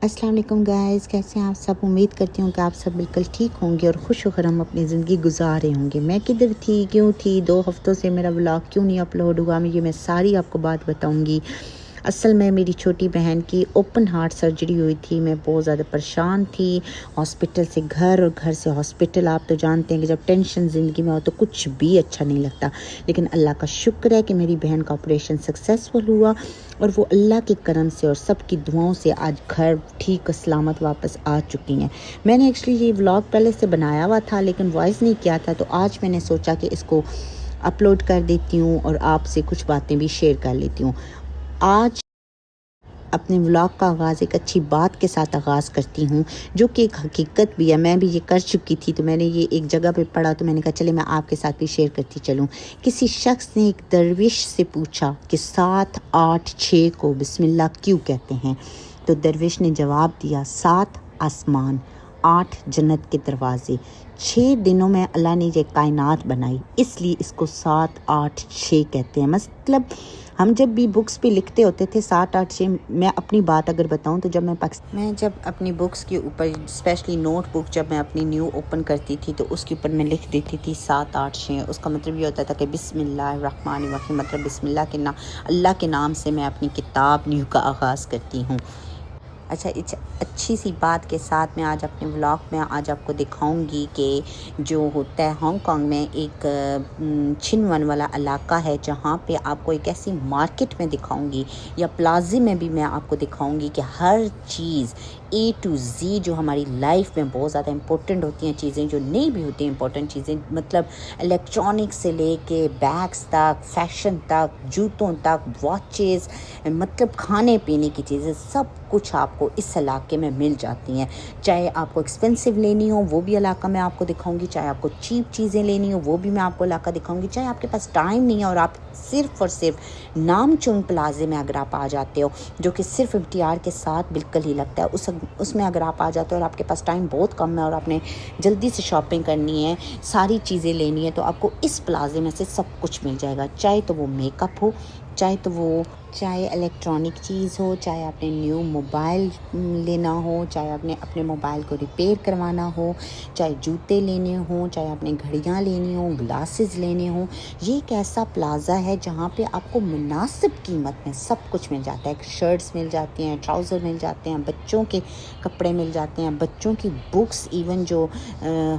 अस्सलाम वालेकुम गाइस, कैसे हैं आप सब। उम्मीद करती हूँ कि आप सब बिल्कुल ठीक होंगे और खुश हम अपनी ज़िंदगी गुजार रहे होंगे। मैं किधर थी, क्यों थी, 2 हफ़्तों से मेरा व्लॉग क्यों नहीं अपलोड हुआ, मैं सारी आपको बात बताऊँगी। असल में मेरी छोटी बहन की ओपन हार्ट सर्जरी हुई थी। मैं बहुत ज़्यादा परेशान थी। हॉस्पिटल से घर और घर से हॉस्पिटल, आप तो जानते हैं कि जब टेंशन ज़िंदगी में हो तो कुछ भी अच्छा नहीं लगता। लेकिन अल्लाह का शुक्र है कि मेरी बहन का ऑपरेशन सक्सेसफुल हुआ और वो अल्लाह के करम से और सबकी दुआओं से आज घर ठीक सलामत वापस आ चुकी हैं। मैंने एक्चुअली ये व्लॉग पहले से बनाया हुआ था लेकिन वॉइस नहीं किया था, तो आज मैंने सोचा कि इसको अपलोड कर देती हूँ और आपसे कुछ बातें भी शेयर कर लेती हूँ। आज अपने व्लॉग का आगाज़ एक अच्छी बात के साथ आगाज़ करती हूँ, जो कि एक हकीकत भी है। मैं भी ये कर चुकी थी, तो मैंने ये एक जगह पे पढ़ा, तो मैंने कहा चले मैं आपके साथ भी शेयर करती चलूँ। किसी शख्स ने एक दरविश से पूछा कि 7, 8, 6 को बिस्मिल्लाह क्यों कहते हैं। तो दरविश ने जवाब दिया, 7 आसमान, 8 जन्नत के दरवाज़े, 6 दिनों में अल्लाह ने ये कायनात बनाई, इसलिए इसको 7, 8, 6 कहते हैं। मतलब हम जब भी बुक्स पे लिखते होते थे 7, 8, 6। मैं अपनी बात अगर बताऊं तो मैं जब अपनी बुक्स के ऊपर, स्पेशली नोटबुक जब मैं अपनी न्यू ओपन करती थी तो उसके ऊपर मैं लिख देती थी 7, 8, 6। उसका मतलब ये होता था कि बिस्मिल्लाहिर्रहमानिर्रहीम, मतलब बिस्मिल्लाह अल्लाह के नाम से मैं अपनी किताब न्यू का आगाज़ करती हूँ। अच्छा, इस अच्छी सी बात के साथ मैं आज अपने व्लॉग में आज आपको दिखाऊंगी कि जो होता है हांगकांग में एक छिनवन वाला इलाका है, जहाँ पे आपको एक ऐसी मार्केट में दिखाऊंगी या प्लाजे में भी मैं आपको दिखाऊंगी कि हर चीज़ A to Z जो हमारी लाइफ में बहुत ज़्यादा इम्पोर्टेंट होती हैं चीज़ें, जो नहीं भी होती इम्पोर्टेंट चीज़ें, मतलब इलेक्ट्रॉनिक्स से लेके बैग्स तक, फैशन तक, जूतों तक, वॉचेस, मतलब खाने पीने की चीज़ें, सब कुछ आपको इस इलाके में मिल जाती हैं। चाहे आपको एक्सपेंसिव लेनी हो वो भी इलाका मैं आपको दिखाऊंगी, चाहे आपको चीप चीज़ें लेनी हो वो भी मैं आपको इलाका दिखाऊंगी, चाहे आपके पास टाइम नहीं है और आप सिर्फ़ और सिर्फ नामचुन प्लाजे में अगर आप आ जाते हो, जो कि सिर्फ इफ्तियार के साथ बिल्कुल ही लगता है, उसमें अगर आप आ जाते हो और आपके पास टाइम बहुत कम है और आपने जल्दी से शॉपिंग करनी है, सारी चीज़ें लेनी है, तो आपको इस प्लाजे में से सब कुछ मिल जाएगा। चाहे तो वो मेकअप हो, चाहे इलेक्ट्रॉनिक चीज़ हो, चाहे आपने न्यू मोबाइल लेना हो, चाहे आपने अपने मोबाइल को रिपेयर करवाना हो, चाहे जूते लेने हो, चाहे आपने घड़ियाँ लेनी हो, ग्लासेस लेने हो। ये एक ऐसा प्लाज़ा है जहाँ पे आपको मुनासिब कीमत में सब कुछ मिल जाता है। शर्ट्स मिल जाती हैं, ट्राउज़र मिल जाते हैं, बच्चों के कपड़े मिल जाते हैं, बच्चों की बुक्स, इवन जो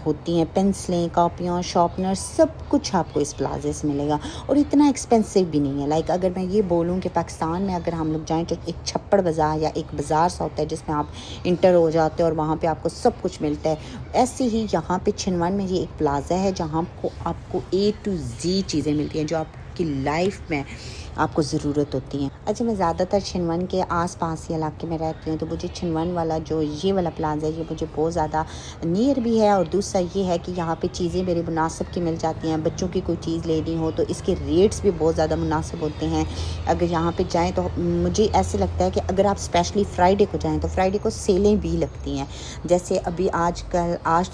होती हैं, पेंसिलें, कॉपियाँ, शार्पनर, सब कुछ आपको इस प्लाज़े से मिलेगा और इतना एक्सपेंसिव भी नहीं है। लाइक अगर मैं ये बोलूँ कि पाकिस्तान में अगर हम लोग जाएं तो एक छप्पड़ बाज़ार या एक बाज़ार सा होता है जिसमें आप इंटर हो जाते हो और वहाँ पे आपको सब कुछ मिलता है, ऐसे ही यहाँ पे छिनवन में ये एक प्लाज़ा है जहाँ आपको A to Z चीज़ें मिलती हैं जो आपकी लाइफ में आपको ज़रूरत होती हैं। अच्छा, मैं ज़्यादातर छिनवन के आसपास ही इलाके में रहती हूँ, तो मुझे छिनवन वाला जो ये वाला प्लाज़ा है ये मुझे बहुत ज़्यादा नियर भी है और दूसरा ये है कि यहाँ पे चीज़ें मेरे मुनासिब की मिल जाती हैं। बच्चों की कोई चीज़ लेनी हो तो इसके रेट्स भी बहुत ज़्यादा मुनासिब होते हैं। अगर यहाँ पे जाएँ तो मुझे ऐसे लगता है कि अगर आप स्पेशली फ्राइडे को जाएँ तो फ्राइडे को सेलें भी लगती हैं। जैसे अभी आज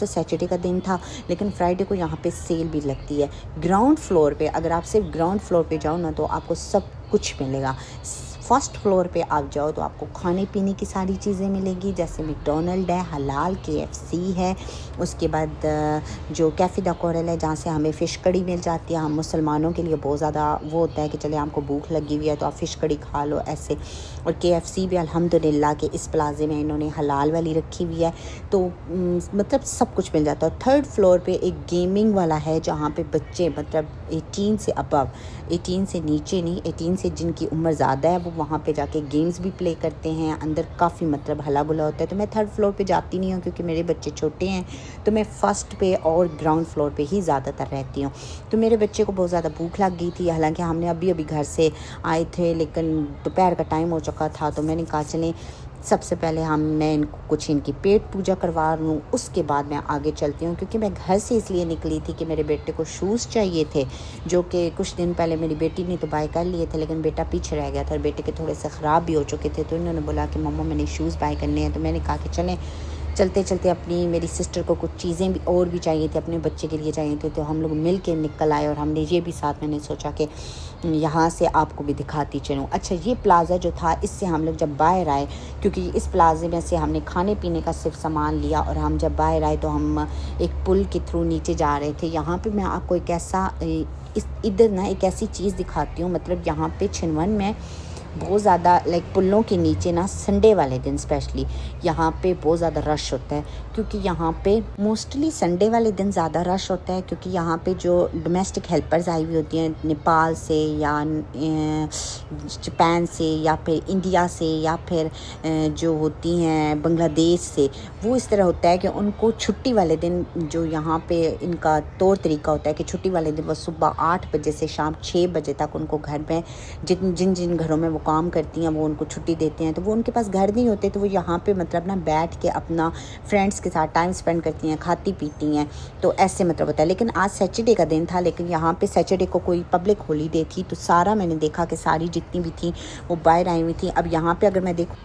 तो सैटरडे का दिन था, लेकिन फ्राइडे को यहाँ पे सेल भी लगती है। ग्राउंड फ्लोर पे अगर आप सिर्फ ग्राउंड फ्लोर पे जाओ ना तो आपको सब कुछ मिलेगा। फर्स्ट फ्लोर पे आप जाओ तो आपको खाने पीने की सारी चीज़ें मिलेगी, जैसे मैकडॉनल्ड है, हलाल KFC है, उसके बाद जो कैफ़े द कोरल है जहाँ से हमें फ़िश कड़ी मिल जाती है। हम मुसलमानों के लिए बहुत ज़्यादा वो होता है कि चले आपको भूख लगी हुई है तो आप फ़िश कड़ी खा लो ऐसे। और KFC भी अल्हम्दुलिल्लाह के इस प्लाजे में इन्होंने हलाल वाली रखी हुई है, तो मतलब सब कुछ मिल जाता है। थर्ड फ्लोर पे एक गेमिंग वाला है जहाँ पे बच्चे, मतलब 18 से अबव, 18 से नीचे नहीं, 18 से जिनकी उम्र ज़्यादा है वो वहाँ पे जाके गेम्स भी प्ले करते हैं। अंदर काफ़ी मतलब हला बुला होता है, तो मैं थर्ड फ्लोर पे जाती नहीं हूँ क्योंकि मेरे बच्चे छोटे हैं, तो मैं फर्स्ट पे और ग्राउंड फ्लोर पे ही ज़्यादातर रहती हूँ। तो मेरे बच्चे को बहुत ज़्यादा भूख लग गई थी, हालांकि हमने अभी घर से आए थे, लेकिन दोपहर का टाइम हो चुका था, तो मैंने कहा चलें सबसे पहले मैं इनको कुछ इनकी पेट पूजा करवा लूँ, उसके बाद मैं आगे चलती हूँ। क्योंकि मैं घर से इसलिए निकली थी कि मेरे बेटे को शूज़ चाहिए थे, जो कि कुछ दिन पहले मेरी बेटी ने तो बाय कर लिए थे, लेकिन बेटा पीछे रह गया था और बेटे के थोड़े से ख़राब भी हो चुके थे। तो इन्होंने बोला कि मम्मा मैंने शूज़ बाय करने हैं, तो मैंने कहा कि चलें चलते चलते अपनी मेरी सिस्टर को कुछ चीज़ें भी और भी चाहिए थी, अपने बच्चे के लिए चाहिए थे, तो हम लोग मिल के निकल आए और हमने ये भी साथ, मैंने सोचा कि यहाँ से आपको भी दिखाती चलूँ। अच्छा, ये प्लाज़ा जो था, इससे हम लोग जब बाहर आए, क्योंकि इस प्लाज़े में से हमने खाने पीने का सिर्फ सामान लिया, और हम जब बाहर आए तो हम एक पुल के थ्रू नीचे जा रहे थे। यहाँ पे मैं आपको एक ऐसा इधर ना एक ऐसी चीज़ दिखाती हूँ, मतलब यहाँ पे छिनवन में बहुत ज़्यादा लाइक पुलों के नीचे ना संडे वाले दिन स्पेशली यहाँ पे बहुत ज़्यादा रश होता है, क्योंकि यहाँ पे मोस्टली संडे वाले दिन ज़्यादा रश होता है, क्योंकि यहाँ पे जो डोमेस्टिक हेल्पर्स आई हुई होती हैं नेपाल से या जापान से या फिर इंडिया से या फिर जो होती हैं बांग्लादेश से, वो इस तरह होता है कि उनको छुट्टी वाले दिन, जो यहाँ पे इनका तौर तरीका होता है कि छुट्टी वाले दिन वो सुबह 8 बजे से शाम 6 बजे तक उनको घर में जिन जिन घरों में वो काम करती हैं वो उनको छुट्टी देते हैं, तो वो उनके पास घर नहीं होते, तो वो यहाँ पे मतलब ना बैठ के अपना फ्रेंड्स के साथ टाइम स्पेंड करती हैं, खाती पीती हैं, तो ऐसे मतलब होता है। लेकिन आज सैटरडे का दिन था, लेकिन यहाँ पे सैटरडे को कोई पब्लिक हॉलीडे थी, तो सारा मैंने देखा कि सारी जितनी भी थी वो बाहर आई हुई थी। अब यहाँ पे अगर मैं देखूँ,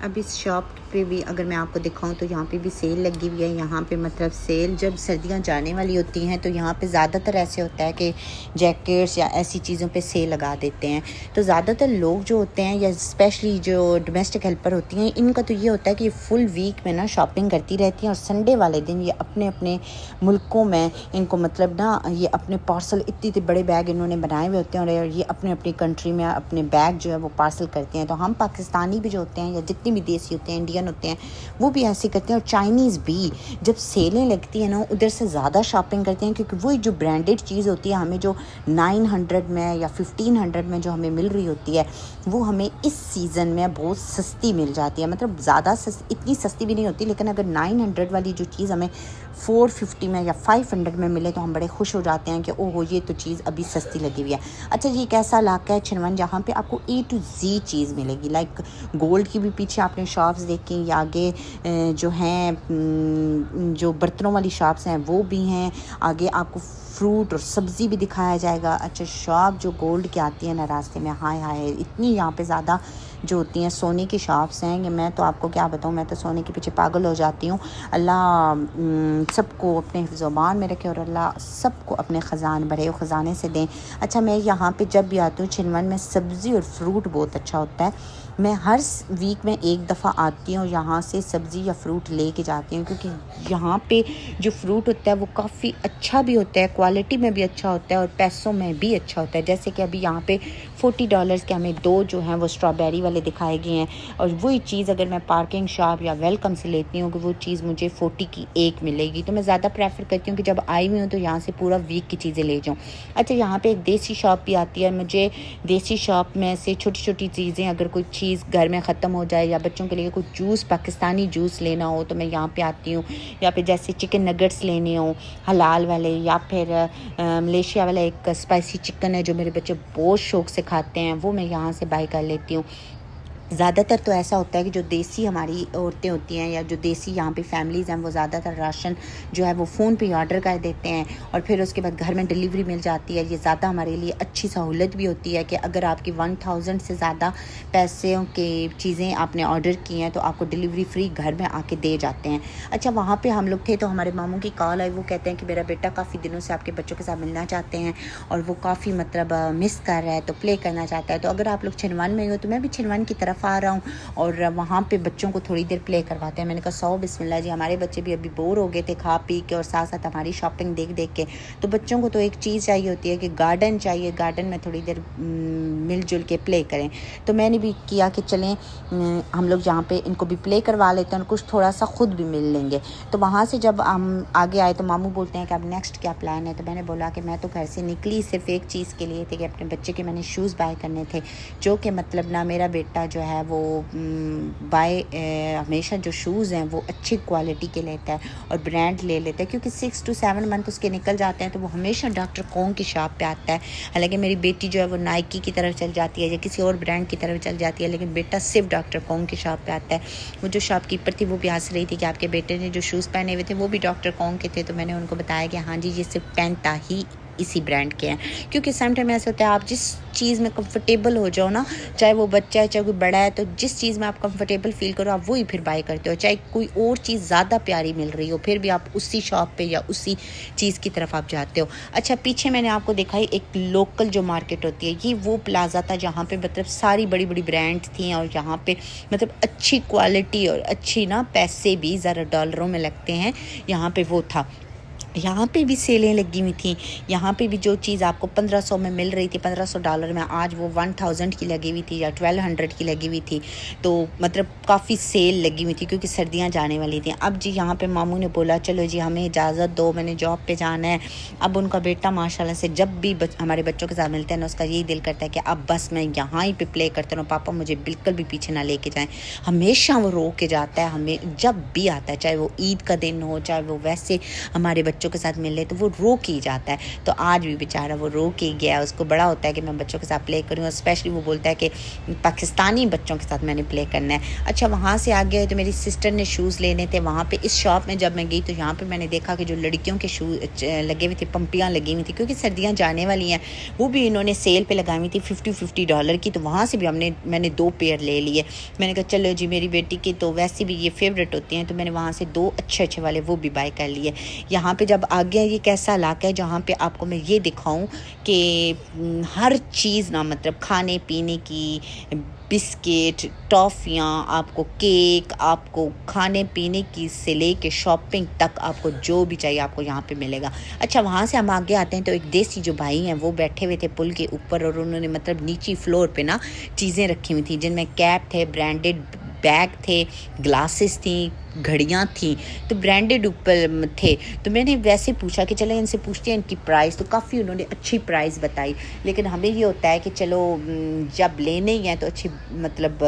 अब इस शॉप पे भी अगर मैं आपको दिखाऊं तो यहाँ पे भी सेल लगी हुई है। यहाँ पे मतलब सेल जब सर्दियाँ जाने वाली होती हैं तो यहाँ पे ज़्यादातर ऐसे होता है कि जैकेट्स या ऐसी चीज़ों पे सेल लगा देते हैं। तो ज़्यादातर लोग जो होते हैं या स्पेशली जो डोमेस्टिक हेल्पर होती हैं, इनका तो ये होता है कि फुल वीक में ना शॉपिंग करती रहती हैं, और संडे वाले दिन ये अपने अपने मुल्कों में इनको मतलब ना ये अपने पार्सल, इतने बड़े बैग इन्होंने बनाए हुए होते हैं, और ये अपने अपनी कंट्री में अपने बैग जो है वो पार्सल करते हैं। तो हम पाकिस्तानी भी जो होते हैं या जितने भी देसी होते हैं, इंडियन होते हैं, वो भी ऐसे करते हैं। और चाइनीज़ भी जब सेलें लगती हैं ना, उधर से ज़्यादा शॉपिंग करते हैं, क्योंकि वही जो ब्रांडेड चीज़ होती है हमें जो 900 में या 1500 में जो हमें मिल रही होती है, वो हमें इस सीज़न में बहुत सस्ती मिल जाती है। मतलब ज़्यादा इतनी सस्ती भी नहीं होती, लेकिन अगर 900 वाली जो चीज़ हमें 450 में या 500 में मिले तो हम बड़े खुश हो जाते हैं कि ओहो ये तो चीज़ अभी सस्ती लगी हुई है। अच्छा, ये एक ऐसा इलाका है छिनवन जहाँ पे आपको A to Z चीज़ मिलेगी। लाइक गोल्ड की भी पीछे आपने शॉप्स देखी, या आगे जो हैं जो बर्तनों वाली शॉप्स हैं वो भी हैं, आगे आपको फ्रूट और सब्ज़ी भी दिखाया जाएगा। अच्छा, शॉप जो गोल्ड की आती है ना रास्ते में, हाय हाय इतनी यहाँ पे ज़्यादा जो होती हैं सोने की शॉप्स हैं कि मैं तो आपको क्या बताऊँ, मैं तो सोने के पीछे पागल हो जाती हूँ। अल्लाह सबको अपने ज़ुबान में रखे और अल्लाह सबको अपने ख़जान भरे ख़जाने से दें। अच्छा, मैं यहाँ पे जब भी आती हूँ छिनवन में सब्ज़ी और फ्रूट बहुत अच्छा होता है। मैं हर वीक में एक दफ़ा आती हूँ, यहाँ से सब्ज़ी या फ्रूट ले के जाती हूँ, क्योंकि यहाँ पे जो फ्रूट होता है वो काफ़ी अच्छा भी होता है, क्वालिटी में भी अच्छा होता है और पैसों में भी अच्छा होता है। जैसे कि अभी यहाँ पे $40 के हमें 2 जो हैं वो स्ट्रॉबेरी वाले दिखाए गए हैं, और वही चीज़ अगर मैं पार्किंग शॉप या वेलकम से लेती हूँ कि वो चीज़ मुझे 40 की एक मिलेगी। तो मैं ज़्यादा प्रेफर करती हूँ कि जब आई हुई हूँ तो यहाँ से पूरा वीक की चीज़ें ले जाऊँ। अच्छा, यहाँ पे एक देसी शॉप भी आती है, मुझे देसी शॉप में से छोटी छोटी चीज़ें, अगर कोई चीज़ घर में ख़त्म हो जाए या बच्चों के लिए कोई जूस, पाकिस्तानी जूस लेना हो तो मैं यहाँ पे आती हूँ, या फिर जैसे चिकन नगेट्स लेने हो हलाल वाले, या फिर मलेशिया वाला एक स्पाइसी चिकन है जो मेरे बच्चे बहुत शौक़ से खाते हैं, वो मैं यहाँ से बाय कर लेती हूँ। ज़्यादातर तो ऐसा होता है कि जो देसी हमारी औरतें होती हैं या जो देसी यहाँ पे फैमिलीज़ हैं, वो ज़्यादातर राशन जो है वो फ़ोन पे ऑर्डर कर देते हैं और फिर उसके बाद घर में डिलीवरी मिल जाती है। ये ज़्यादा हमारे लिए अच्छी सहूलत भी होती है कि अगर आपकी 1000 से ज़्यादा पैसों के चीज़ें आपने ऑर्डर की हैं तो आपको डिलीवरी फ्री घर में आके दे जाते हैं। अच्छा, वहाँ पर हम लोग थे तो हमारे मामू की कॉल आई, वो कहते हैं कि मेरा बेटा काफ़ी दिनों से आपके बच्चों के साथ मिलना चाहते हैं और वो काफ़ी मतलब मिस कर रहा है, तो प्ले करना चाहता है। तो अगर आप लोग छिनवन में हो तो मैं भी छिनवन की तरफ आ रहा हूँ और वहाँ पे बच्चों को थोड़ी देर प्ले करवाते हैं। मैंने कहा सौ बिस्मिल्लाह जी, हमारे बच्चे भी अभी बोर हो गए थे खा पी के और साथ साथ हमारी शॉपिंग देख देख के। तो बच्चों को तो एक चीज़ चाहिए होती है कि गार्डन चाहिए, गार्डन में थोड़ी देर मिलजुल के प्ले करें। तो मैंने भी किया कि चलें हम लोग यहाँ पे इनको भी प्ले करवा लेते हैं और कुछ थोड़ा सा ख़ुद भी मिल लेंगे। तो वहाँ से जब हम आगे आए तो मामू बोलते हैं कि अब नेक्स्ट क्या प्लान है। तो मैंने बोला कि मैं तो घर से निकली सिर्फ एक चीज़ के लिए थी कि अपने बच्चे के मैंने शूज़ बाय करने थे, जो कि मतलब ना मेरा बेटा जो है वो हमेशा जो शूज़ हैं वो अच्छी क्वालिटी के लेता है और ब्रांड ले लेता है, क्योंकि 6 to 7 मंथ उसके निकल जाते हैं तो वो हमेशा डॉक्टर कॉन्ग की शॉप पे आता है। हालांकि मेरी बेटी जो है वो नाइकी की तरफ चल जाती है या किसी और ब्रांड की तरफ चल जाती है, लेकिन बेटा सिर्फ डॉक्टर कॉन्ग की शॉप पे आता है। वो जो शॉपकीपर थी वो भी हंस रही थी कि आपके बेटे ने जो शूज़ पहने हुए थे वो भी डॉक्टर कॉन्ग के थे। तो मैंने उनको बताया कि हाँ जी, ये सिर्फ 10 ही इसी ब्रांड के हैं, क्योंकि सम टाइम ऐसा होता है आप जिस चीज़ में कंफर्टेबल हो जाओ ना, चाहे वो बच्चा है चाहे कोई बड़ा है, तो जिस चीज़ में आप कंफर्टेबल फील करो आप वही फिर बाय करते हो। चाहे कोई और चीज़ ज़्यादा प्यारी मिल रही हो फिर भी आप उसी शॉप पे या उसी चीज़ की तरफ आप जाते हो। अच्छा, पीछे मैंने आपको दिखाई एक लोकल जो मार्केट होती है, ये वो प्लाजा था जहाँ पे मतलब सारी बड़ी बड़ी ब्रांड्स थी और यहाँ पे मतलब अच्छी क्वालिटी और अच्छी ना पैसे भी ज़रा डॉलरों में लगते हैं, यहाँ पे वो था। यहाँ पे भी सेलें लगी हुई थी, यहाँ पे भी जो चीज़ आपको 1500 में मिल रही थी, $1500 में, आज वो 1000 की लगी हुई थी या 1200 की लगी हुई थी। तो मतलब काफ़ी सेल लगी हुई थी क्योंकि सर्दियाँ जाने वाली थी। अब जी यहाँ पे मामू ने बोला चलो जी हमें इजाज़त दो, मैंने जॉब पे जाना है। अब उनका बेटा माशाल्लाह से जब भी हमारे बच्चों के साथ मिलते हैं ना, उसका यही दिल करता है कि अब बस मैं यहाँ ही पे प्ले करता हूँ, पापा मुझे बिल्कुल भी पीछे ना लेके जाएँ। हमेशा वो रो के जाता है, हमें जब भी आता है, चाहे वो ईद का दिन हो चाहे वो वैसे हमारे बच्चों के साथ मिले, तो वो रो के ही जाता है। तो आज भी बेचारा वो रो के गया, उसको बड़ा होता है कि मैं बच्चों के साथ प्ले करूँ, स्पेशली वो बोलता है कि पाकिस्तानी बच्चों के साथ मैंने प्ले करना है। अच्छा, वहाँ से आ गए तो मेरी सिस्टर ने शूज़ लेने थे। वहाँ पे इस शॉप में जब मैं गई तो यहाँ पे मैंने देखा कि जो लड़कियों के शूज़ लगे हुए थे, पंपियाँ लगी हुई थी क्योंकि सर्दियाँ जाने वाली हैं, वो भी इन्होंने सेल पे लगाई हुई थी $50 की। तो वहाँ से भी मैंने 2 पेयर ले लिए। मैंने कहा चलो जी, मेरी बेटी की तो वैसे भी ये फेवरेट होती हैं, तो मैंने वहाँ से 2 अच्छे वाले वो भी बाय कर लिए। यहाँ पे जब आ गया, ये कैसा इलाका है जहाँ पे आपको मैं ये दिखाऊं कि हर चीज़ ना मतलब खाने पीने की, बिस्किट, टॉफ़ियाँ, आपको केक, आपको खाने पीने की से लेके शॉपिंग तक, आपको जो भी चाहिए आपको यहाँ पे मिलेगा। अच्छा, वहाँ से हम आगे आते हैं तो एक देसी जो भाई हैं वो बैठे हुए थे पुल के ऊपर और उन्होंने मतलब नीचे फ्लोर पे ना चीज़ें रखी हुई थी जिनमें कैप थे, ब्रांडेड बैग थे, ग्लासेस थी, घड़ियाँ थी, तो ब्रांडेड ऊपर थे। तो मैंने वैसे पूछा कि चलो इनसे पूछते हैं इनकी प्राइस, तो काफ़ी उन्होंने अच्छी प्राइस बताई। लेकिन हमें ये होता है कि चलो जब लेने ही हैं तो अच्छी मतलब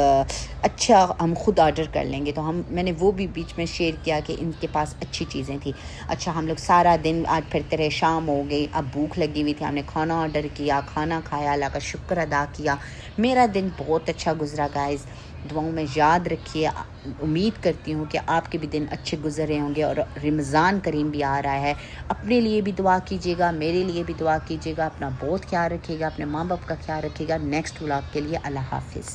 अच्छा हम खुद ऑर्डर कर लेंगे, तो मैंने वो भी बीच में शेयर किया कि इनके पास अच्छी चीज़ें थी। अच्छा, हम लोग सारा दिन आज फिरते रहे, शाम हो गई, अब भूख लगी हुई थी, हमने खाना ऑर्डर किया, खाना खाया, अल्लाह का शुक्र अदा किया। मेरा दिन बहुत अच्छा गुजरा गाइस, दुआओं में याद रखिए। उम्मीद करती हूँ कि आपके भी दिन अच्छे गुजर रहे होंगे और रमज़ान करीम भी आ रहा है। अपने लिए भी दुआ कीजिएगा, मेरे लिए भी दुआ कीजिएगा। अपना बहुत ख्याल रखिएगा, अपने माँ बाप का ख्याल रखिएगा। नेक्स्ट व्लॉग के लिए अल्लाह हाफिज़।